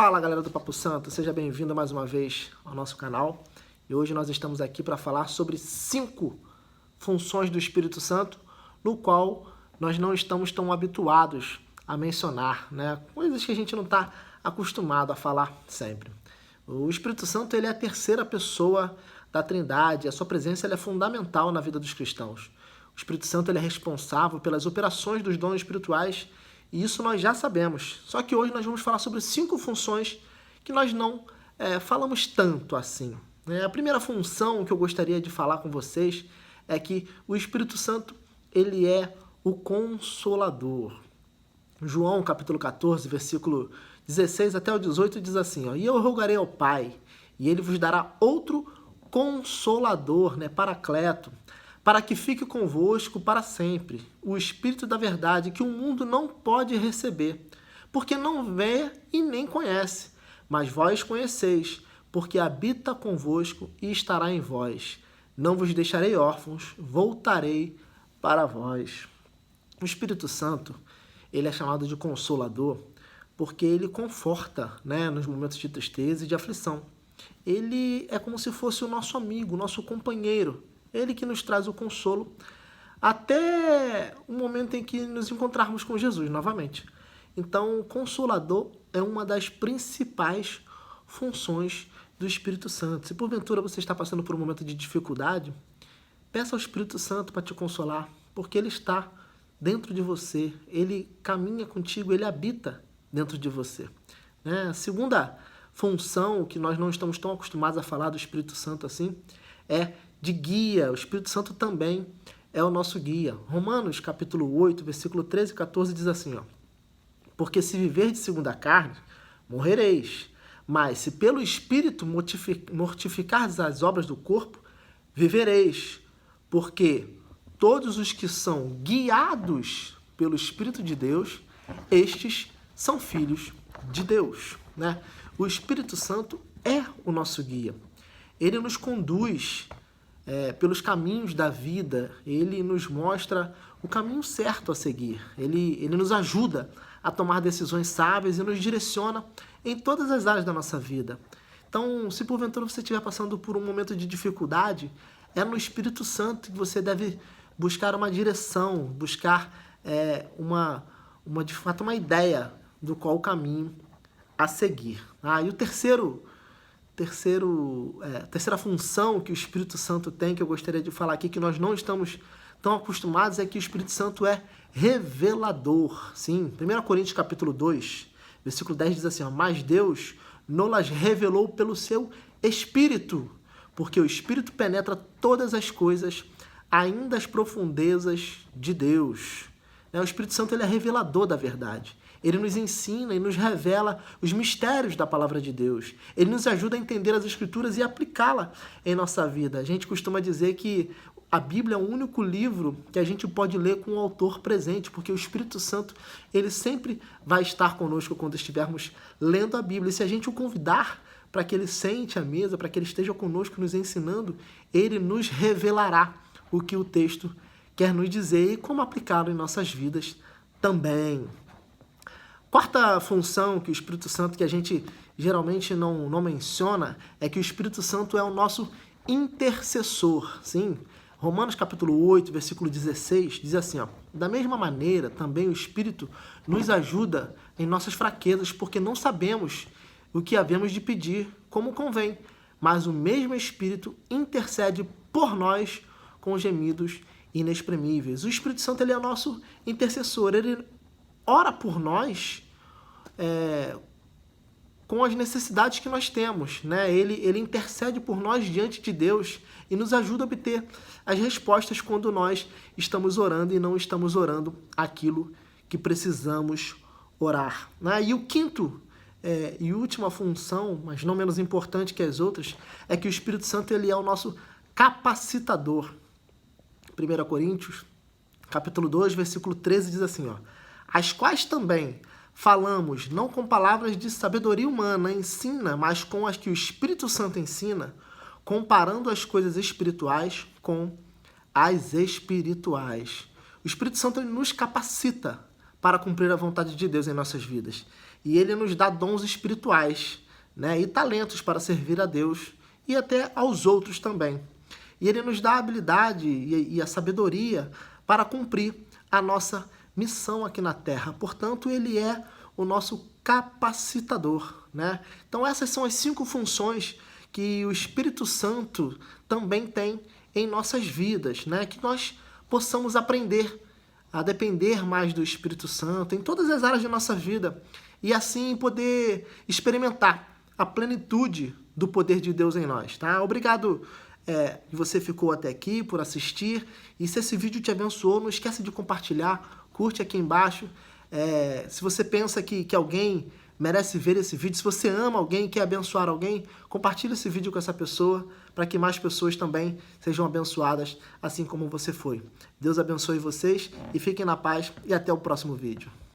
Fala galera do Papo Santo, seja bem-vindo mais uma vez ao nosso canal. E hoje nós estamos aqui para falar sobre 5 funções do Espírito Santo, no qual nós não estamos tão habituados a mencionar, né? Coisas que a gente não está acostumado a falar sempre. O Espírito Santo ele é a terceira pessoa da Trindade, a sua presença ele é fundamental na vida dos cristãos. O Espírito Santo ele é responsável pelas operações dos dons espirituais, e isso nós já sabemos. Só que hoje nós vamos falar sobre 5 funções que nós não falamos tanto assim. A primeira função que eu gostaria de falar com vocês é que o Espírito Santo ele é o Consolador. João capítulo 14, versículo 16 até o 18 diz assim, e eu rogarei ao Pai, e ele vos dará outro Consolador, Paracleto, para que fique convosco para sempre, o Espírito da verdade que o mundo não pode receber, porque não vê e nem conhece, mas vós conheceis, porque habita convosco e estará em vós. Não vos deixarei órfãos, voltarei para vós. O Espírito Santo, ele é chamado de Consolador, porque ele conforta, nos momentos de tristeza e de aflição. Ele é como se fosse o nosso amigo, o nosso companheiro, ele que nos traz o consolo até o momento em que nos encontrarmos com Jesus novamente. Então, o Consolador é uma das principais funções do Espírito Santo. Se porventura você está passando por um momento de dificuldade, peça ao Espírito Santo para te consolar, porque ele está dentro de você, ele caminha contigo, ele habita dentro de você. A segunda função que nós não estamos tão acostumados a falar do Espírito Santo assim é de guia. O Espírito Santo também é o nosso guia. Romanos capítulo 8, versículo 13 e 14 diz assim, porque se viverdes segundo a carne, morrereis, mas se pelo Espírito mortificardes as obras do corpo, vivereis, porque todos os que são guiados pelo Espírito de Deus, estes são filhos de Deus. O Espírito Santo é o nosso guia. Ele nos conduz pelos caminhos da vida, ele nos mostra o caminho certo a seguir, ele nos ajuda a tomar decisões sábias e nos direciona em todas as áreas da nossa vida. Então, se porventura você estiver passando por um momento de dificuldade, é no Espírito Santo que você deve buscar uma direção, buscar de fato uma ideia do qual o caminho a seguir. E o terceira função que o Espírito Santo tem, que eu gostaria de falar aqui, que nós não estamos tão acostumados, é que o Espírito Santo é revelador. Sim, 1 Coríntios capítulo 2, versículo 10 diz assim, mas Deus nos revelou pelo seu Espírito, porque o Espírito penetra todas as coisas, ainda as profundezas de Deus. O Espírito Santo ele é revelador da verdade. Ele nos ensina e nos revela os mistérios da palavra de Deus. Ele nos ajuda a entender as Escrituras e aplicá-la em nossa vida. A gente costuma dizer que a Bíblia é o único livro que a gente pode ler com o autor presente, porque o Espírito Santo ele sempre vai estar conosco quando estivermos lendo a Bíblia. E se a gente o convidar para que ele sente à mesa, para que ele esteja conosco nos ensinando, ele nos revelará o que o texto quer nos dizer e como aplicá-lo em nossas vidas também. Quarta função que o Espírito Santo, que a gente geralmente não menciona, é que o Espírito Santo é o nosso intercessor. Sim, Romanos capítulo 8, versículo 16, diz assim, da mesma maneira, também o Espírito nos ajuda em nossas fraquezas, porque não sabemos o que havemos de pedir como convém, mas o mesmo Espírito intercede por nós com gemidos inexprimíveis. O Espírito Santo ele é o nosso intercessor, ele ora por nós com as necessidades que nós temos. Ele intercede por nós diante de Deus e nos ajuda a obter as respostas quando nós estamos orando e não estamos orando aquilo que precisamos orar. E o quinto e última função, mas não menos importante que as outras, é que o Espírito Santo ele é o nosso capacitador. 1 Coríntios capítulo 2, versículo 13 diz assim, as quais também falamos, não com palavras de sabedoria humana, ensina, mas com as que o Espírito Santo ensina, comparando as coisas espirituais com as espirituais. O Espírito Santo ele nos capacita para cumprir a vontade de Deus em nossas vidas. e Ele nos dá dons espirituais, né, e talentos para servir a Deus e até aos outros também. E Ele nos dá a habilidade e a sabedoria para cumprir a nossa missão aqui na Terra. Portanto, Ele é o nosso capacitador, né? Então essas são as 5 funções que o Espírito Santo também tem em nossas vidas, né? Que nós possamos aprender a depender mais do Espírito Santo em todas as áreas de nossa vida e assim poder experimentar a plenitude do poder de Deus em nós, tá? Obrigado que você ficou até aqui por assistir, e se esse vídeo te abençoou, não esquece de compartilhar, curte aqui embaixo. Se você pensa que alguém merece ver esse vídeo, se você ama alguém e quer abençoar alguém, compartilhe esse vídeo com essa pessoa, para que mais pessoas também sejam abençoadas, assim como você foi. Deus abençoe vocês e fiquem na paz, e até o próximo vídeo.